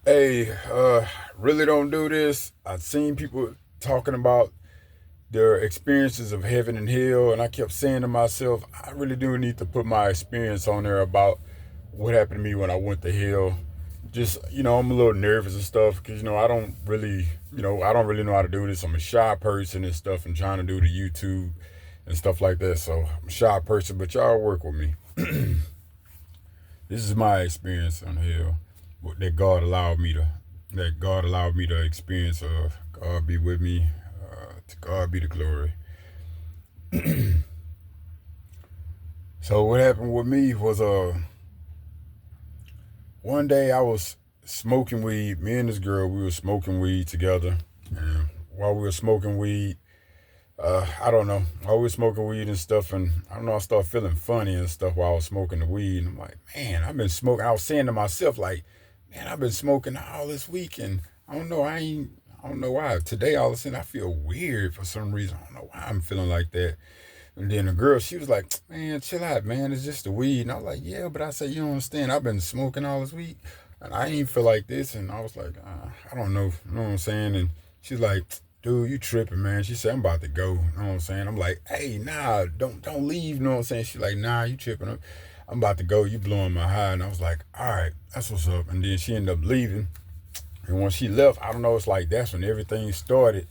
Hey, really don't do this. I've seen people talking about their experiences of heaven and hell, and I kept saying to myself, I really do need to put my experience on there about what happened to me when I went to hell. Just, I'm a little nervous and stuff because, I don't really know how to do this. I'm a shy person and stuff and trying to do the YouTube and stuff like that. So I'm a shy person, but y'all work with me. This is my experience on hell that God allowed me to experience. God be with me. To God be the glory. So what happened with me was one day I was smoking weed. Me and this girl, we were smoking weed together. And while we were smoking weed, I don't know. I was smoking weed and stuff, and I don't know. I started feeling funny and stuff while I was smoking the weed. And I'm like, man, I've been smoking. I was saying to myself, like, man, I've been smoking all this week, and I don't know. I don't know why. Today, all of a sudden, I feel weird for some reason. I don't know why I'm feeling like that. And then the girl, she was like, man, chill out, man. It's just the weed. And I was like, yeah, but I said, you don't understand. I've been smoking all this week, and I ain't feel like this. And I was like, I don't know. You know what I'm saying? And she's like, dude, you tripping, man. She said, I'm about to go. You know what I'm saying? I'm like, hey, nah, don't leave. You know what I'm saying? She's like, nah, you tripping. I'm about to go. You blowing my high. And I was like, all right, that's what's up. And then she ended up leaving. And when she left, I don't know, it's like that's when everything started.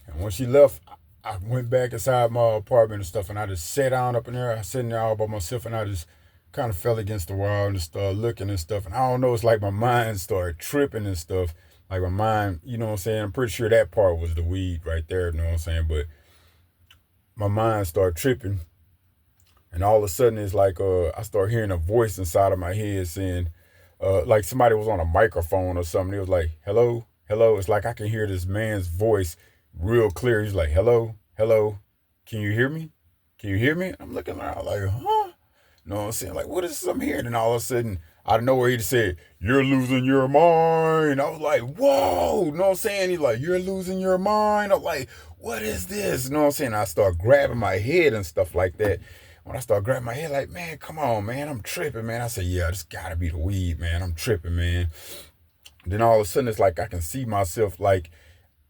And when she left, I went back inside my apartment and stuff, and I just sat down up in there. I was sitting there all by myself, and I just kind of fell against the wall and just started looking and stuff. And I don't know, it's like my mind started tripping and stuff. Like my mind, you know what I'm saying? I'm pretty sure that part was the weed right there, you know what I'm saying? But my mind started tripping, and all of a sudden it's like I start hearing a voice inside of my head saying, like somebody was on a microphone or something. It was like, hello, hello. It's like I can hear this man's voice real clear. He's like, hello, hello. Can you hear me? Can you hear me? I'm looking around like, huh? You know what I'm saying? Like, what is this I'm hearing? And all of a sudden, out of nowhere, he just said, you're losing your mind. I was like, whoa. You know what I'm saying? He's like, you're losing your mind. I'm like, what is this? You know what I'm saying? I start grabbing my head and stuff like that. When I start grabbing my head, like, man, come on, man, I'm tripping, man. I said, yeah, this gotta be the weed, man. I'm tripping, man. Then all of a sudden, it's like I can see myself like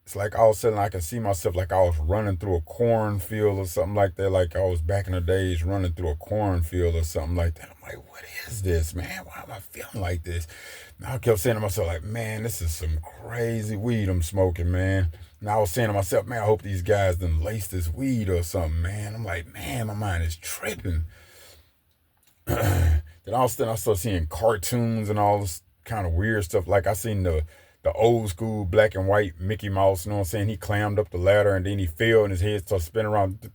it's like all of a sudden I can see myself like I was running through a cornfield or something like that. Like I was back in the days running through a cornfield or something like that. I'm like, what is this, man? Why am I feeling like this? And I kept saying to myself, like, man, this is some crazy weed I'm smoking, man. And I was saying to myself, man, I hope these guys done lace this weed or something, man. I'm like, man, my mind is tripping. Then all of a sudden I started seeing cartoons and all this kind of weird stuff. Like I seen the old school black and white Mickey Mouse, you know what I'm saying? He climbed up the ladder and then he fell and his head started spinning around.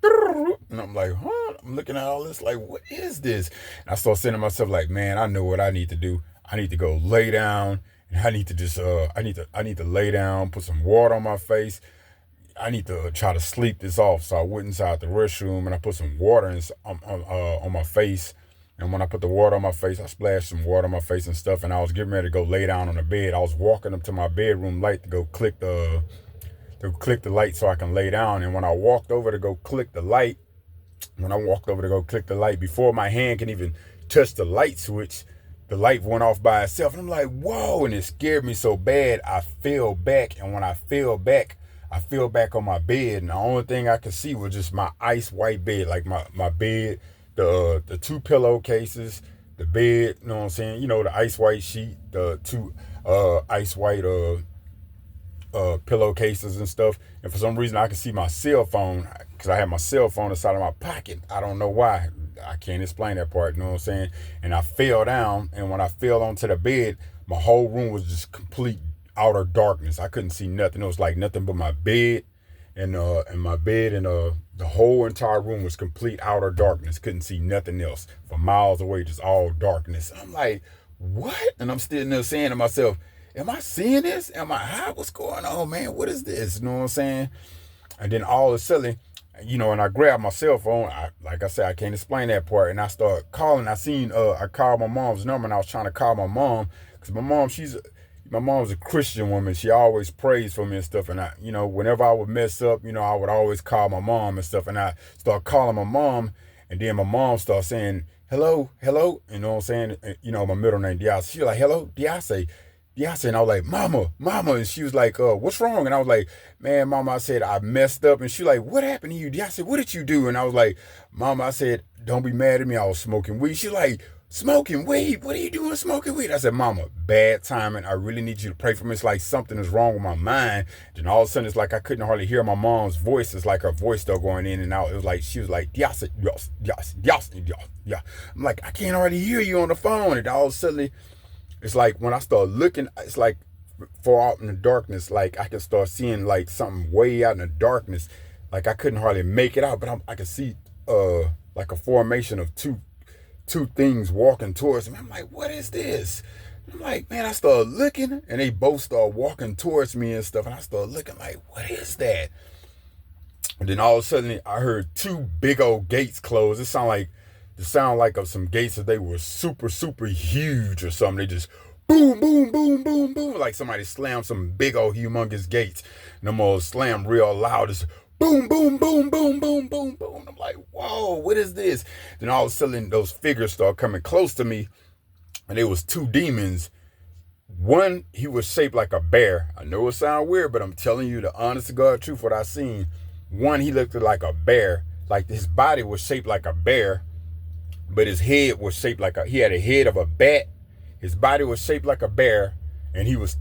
And I'm like, huh? I'm looking at all this like, what is this? And I started saying to myself, like, man, I know what I need to do. I need to go lay down and I need to just I need to lay down, put some water on my face. I need to try to sleep this off. So I went inside the restroom and I put some water on my face. And when I put the water on my face, I splashed some water on my face and stuff. And I was getting ready to go lay down on the bed. I was walking up to my bedroom light to go click the light so I can lay down. And when I walked over to go click the light, before my hand can even touch the light switch, the light went off by itself. And I'm like, whoa. And it scared me so bad, I fell back. And when I fell back on my bed. And the only thing I could see was just my ice white bed, like my bed, the two pillowcases, the bed, you know what I'm saying? You know, the ice white sheet, the two ice white pillowcases and stuff. And for some reason, I could see my cell phone because I had my cell phone inside of my pocket. I don't know why. I can't explain that part. You know what I'm saying? And I fell down, and when I fell onto the bed, my whole room was just complete outer darkness. I couldn't see nothing. It was like nothing but my bed, and the whole entire room was complete outer darkness. Couldn't see nothing else for miles away. Just all darkness. I'm like, what? And I'm still there saying to myself, am I seeing this? Am I high? What's going on, man? What is this? You know what I'm saying? And then all of a sudden, and I grabbed my cell phone. Like I said, I can't explain that part. And I started calling. I called my mom's number, and I was trying to call my mom because my mom's a Christian woman. She always prays for me and stuff. And whenever I would mess up, I would always call my mom and stuff. And I start calling my mom, and then my mom starts saying, hello, hello. You know what I'm saying? My middle name, Diaz. She's like, hello, Diaz. Diasa. And I was like, Mama, Mama. And she was like, what's wrong? And I was like, man, Mama, I said, I messed up. And she like, what happened to you? I said, what did you do? And I was like, Mama, I said, don't be mad at me. I was smoking weed. She like, smoking weed? What are you doing smoking weed? I said, Mama, bad timing. I really need you to pray for me. It's like something is wrong with my mind. Then all of a sudden, it's like I couldn't hardly hear my mom's voice. It's like her voice still going in and out. It was like, she was like, Diasa, Diasa, Diasa, Diasa, Diasa. Yeah. I'm like, I can't hardly hear you on the phone. And all of a sudden, it's like when I start looking, it's like far out in the darkness, like I can start seeing like something way out in the darkness. Like I couldn't hardly make it out, but I could see like a formation of two things walking towards me. I'm like, what is this? I'm like, man, I started looking and they both started walking towards me and stuff. And I started looking like, what is that? And then all of a sudden I heard two big old gates close. It sounded like of some gates that they were super, super huge or something. They just boom, boom, boom, boom, boom. Like somebody slammed some big old humongous gates. And them all slammed real loud. It's boom, boom, boom, boom, boom, boom, boom. I'm like, whoa, what is this? Then all of a sudden those figures start coming close to me. And it was two demons. One, he was shaped like a bear. I know it sounds weird, but I'm telling you the honest to God truth, what I seen. One, he looked like a bear. Like his body was shaped like a bear. But his head was shaped like he had a head of a bat. His body was shaped like a bear, and he was,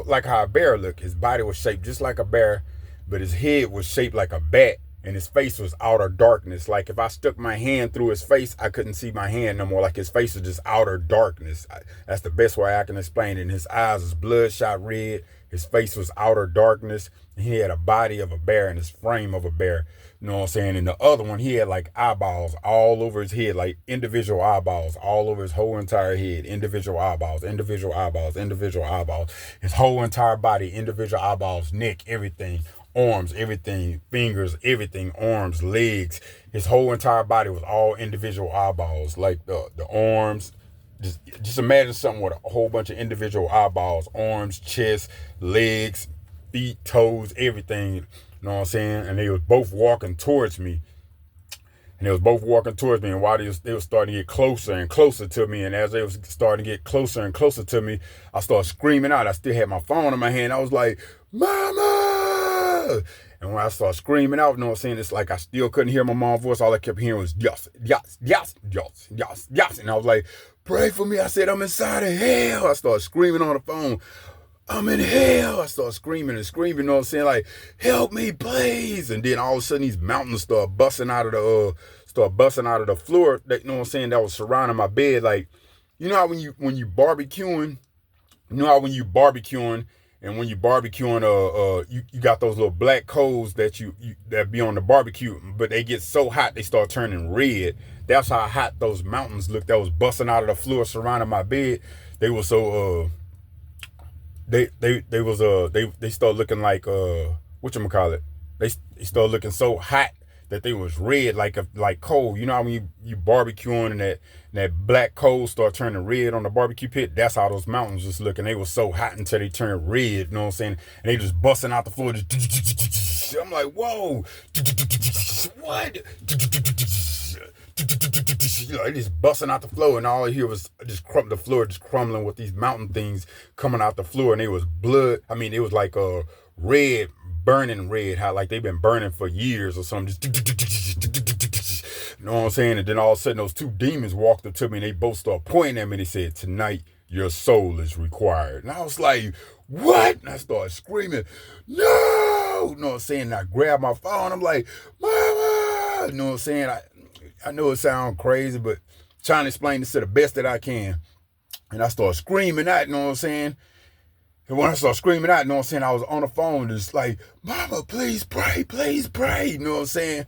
like how a bear look. His body was shaped just like a bear, but his head was shaped like a bat, and his face was outer darkness. Like if I stuck my hand through his face, I couldn't see my hand no more. Like his face was just outer darkness. That's the best way I can explain it. And his eyes was bloodshot red. His face was outer darkness. And he had a body of a bear and his frame of a bear. You know what I'm saying? And the other one, he had like eyeballs all over his head, like individual eyeballs all over his whole entire head. Individual eyeballs, individual eyeballs, individual eyeballs. His whole entire body, individual eyeballs, neck, everything. Arms, everything, fingers, everything, arms, legs. His whole entire body was all individual eyeballs, like the arms. Just imagine something with a whole bunch of individual eyeballs, arms, chest, legs, feet, toes, everything. You know what I'm saying? And they was both walking towards me. And while they was starting to get closer and closer to me, and as they was starting to get closer and closer to me, I started screaming out. I still had my phone in my hand. I was like, Mama! And when I started screaming out, you know what I'm saying? It's like I still couldn't hear my mom's voice. All I kept hearing was yes, yes, yes, yes, yes, yes. And I was like, pray for me. I said, I'm inside of hell. I started screaming on the phone. I'm in hell. I started screaming and screaming, you know what I'm saying? Like, help me, please. And then all of a sudden these mountains start busting out of the floor, that, you know what I'm saying, that was surrounding my bed. Like, you know how when you barbecuing, and when you barbecuing, you got those little black coals that that be on the barbecue, but they get so hot they start turning red. That's how hot those mountains looked that was busting out of the floor surrounding my bed. They were so they started looking like whatchamacallit. They started looking so hot that they was red like coal. You know how when you barbecuing and that black coal start turning red on the barbecue pit? That's how those mountains was looking. They were so hot until they turned red, you know what I'm saying? And they just busting out the floor. I'm like, whoa, what? They just busting out the floor, and all I hear was the floor just crumbling with these mountain things coming out the floor, and it was blood. I mean, it was like red, burning red, how like they've been burning for years or something. You know what I'm saying? And then all of a sudden, those two demons walked up to me, and they both started pointing at me. They said, "Tonight, your soul is required." And I was like, "What?" And I started screaming, "No!" You know what I'm saying? And I grabbed my phone. I'm like, "Mama!" You know what I'm saying? I know it sounds crazy, but trying to explain this to the best that I can. And I started screaming out, you know what I'm saying? And when I started screaming out, you know what I'm saying, I was on the phone just like, Mama, please pray, you know what I'm saying?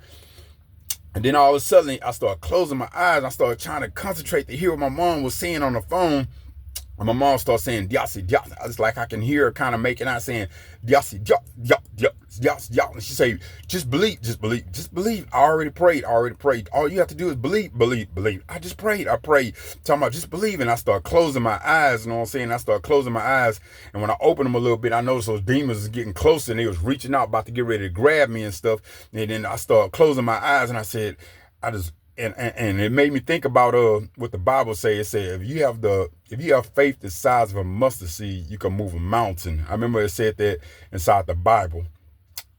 And then all of a sudden, I started closing my eyes. I started trying to concentrate to hear what my mom was saying on the phone. And my mom started saying, Diasi, Diasi. It's like I can hear her kind of making out saying, Diasi, Diasi, Diasi. And she say, just believe. I already prayed. All you have to do is believe. I just prayed. Talking about just believe. And I started closing my eyes, you know what I'm saying? I started closing my eyes. And when I opened them a little bit, I noticed those demons was getting closer, and they was reaching out, about to get ready to grab me and stuff. And then I started closing my eyes, and I said, and it made me think about what the Bible say. It said if you have faith the size of a mustard seed, you can move a mountain. I remember it said that inside the Bible.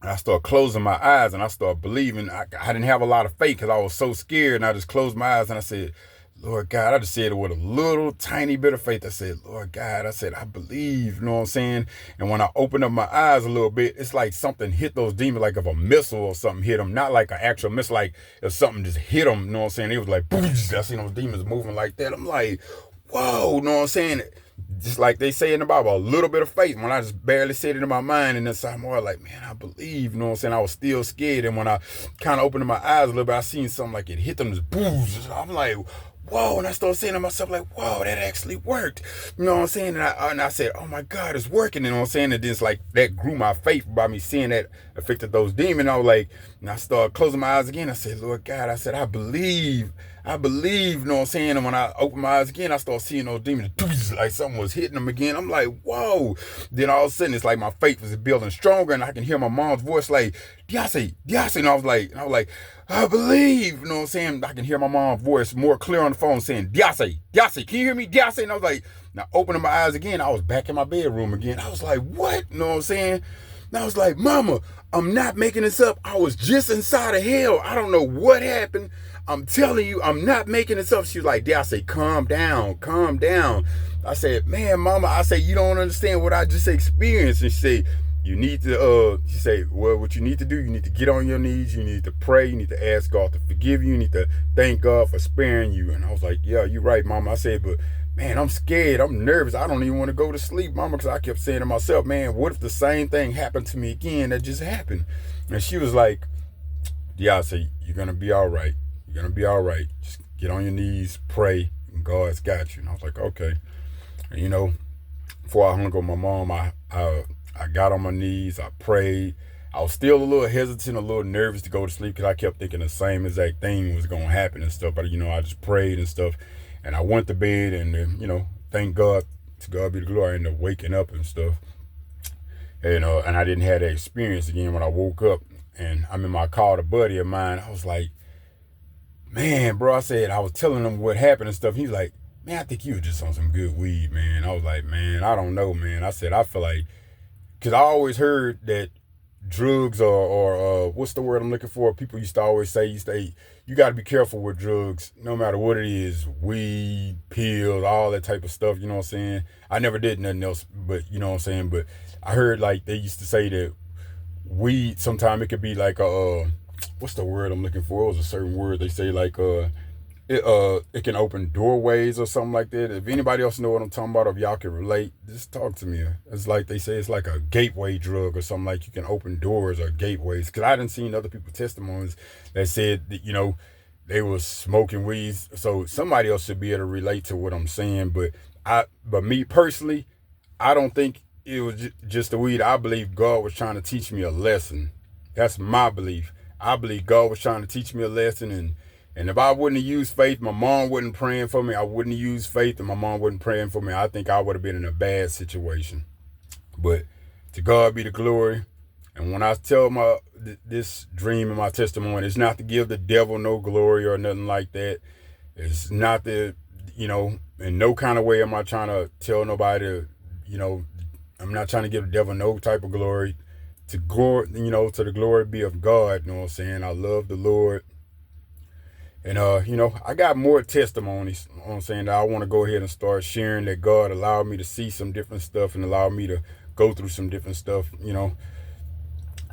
And I started closing my eyes and I started believing. I didn't have a lot of faith because I was so scared. And I just closed my eyes and I said, Lord God, I just said it with a little tiny bit of faith. I said, Lord God, I said, I believe, you know what I'm saying? And when I opened up my eyes a little bit, it's like something hit those demons, like if a missile or something hit them, not like an actual missile, like if something just hit them, you know what I'm saying? It was like, boom, I seen those demons moving like that. I'm like, whoa, you know what I'm saying? Just like they say in the Bible, a little bit of faith. When I just barely said it in my mind, and inside more like, man, I believe, you know what I'm saying? I was still scared. And when I kind of opened my eyes a little bit, I seen something like it hit them, just boom. I'm like, whoa, and I started saying to myself, like, whoa, that actually worked. You know what I'm saying? And I said, oh my God, it's working. You know what I'm saying? And then it's like that grew my faith by me seeing that affected those demons. I was like, and I started closing my eyes again. I said, Lord God, I said, I believe, you know what I'm saying? And when I opened my eyes again, I started seeing those demons, like something was hitting them again. I'm like, whoa. Then all of a sudden, it's like my faith was building stronger, and I can hear my mom's voice like, Diase. And I was like, I believe, you know what I'm saying? I can hear my mom's voice more clear on the phone saying, Diase, can you hear me? Diase. And I was like, now opening my eyes again, I was back in my bedroom again. I was like, what? You know what I'm saying? And I was like, Mama, I'm not making this up. I was just inside of hell. I don't know what happened. I'm telling you, I'm not making this up. She was like, Diase, calm down. I said, man, Mama, I say, you don't understand what I just experienced. And she said, you need to, she said, well, what you need to do, you need to get on your knees, you need to pray, you need to ask God to forgive you, you need to thank God for sparing you. And I was like, yeah, you're right, Mama. I said, but man, I'm scared, I'm nervous, I don't even want to go to sleep, Mama, because I kept saying to myself, man, what if the same thing happened to me again that just happened? And she was like, yeah, I said, you're going to be all right. You're going to be all right. Just get on your knees, pray, and God's got you. And I was like, okay. And you know, before I hung up with my mom, I got on my knees, I prayed. I was still a little hesitant, a little nervous to go to sleep because I kept thinking the same exact thing was going to happen and stuff. But, you know, I just prayed and stuff. And I went to bed and, you know, thank God, to God be the glory, I ended up waking up and stuff. And I didn't have that experience again when I woke up. And I remember I called a buddy of mine. I was like, man, bro, I said, I was telling him what happened and stuff. He was like, man, I think you were just on some good weed, man. I was like, man, I don't know, man. I said, I feel like, because I always heard that drugs or what's the word I'm looking for? People used to always say, you got to be careful with drugs, no matter what it is, weed, pills, all that type of stuff, you know what I'm saying? I never did nothing else, but you know what I'm saying? But I heard like they used to say that weed, sometimes it could be like what's the word I'm looking for? It was a certain word. They say like it can open doorways or something like that. If anybody else know what I'm talking about, if y'all can relate, just talk to me. It's like they say it's like a gateway drug or something, like you can open doors or gateways. Because I didn't see other people's testimonies that said that, you know, they was smoking weeds. So somebody else should be able to relate to what I'm saying. But me personally, I don't think it was just the weed. I believe God was trying to teach me a lesson. That's my belief. I believe God was trying to teach me a lesson, and if I wouldn't have used faith, my mom wasn't praying for me, I wouldn't have used faith, and my mom wasn't praying for me, I think I would have been in a bad situation. But to God be the glory. And when I tell this dream and my testimony, it's not to give the devil no glory or nothing like that. It's not that, you know, in no kind of way am I trying to tell nobody, you know, I'm not trying to give the devil no type of glory. To glory, you know, to the glory be of God, you know what I'm saying? I love the Lord. And, you know, I got more testimonies, you know what I'm saying, that I want to go ahead and start sharing, that God allowed me to see some different stuff and allowed me to go through some different stuff, you know.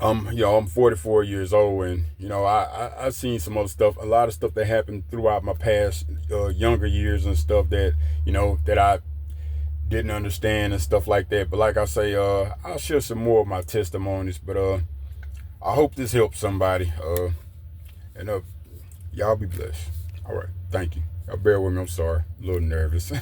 I'm 44 years old, and, you know, I've seen some other stuff, a lot of stuff that happened throughout my past younger years and stuff that, you know, that I didn't understand and stuff like that. But like I say, I'll share some more of my testimonies, but I hope this helps somebody, and y'all be blessed. All right, thank you. Y'all bear with me, I'm sorry, a little nervous.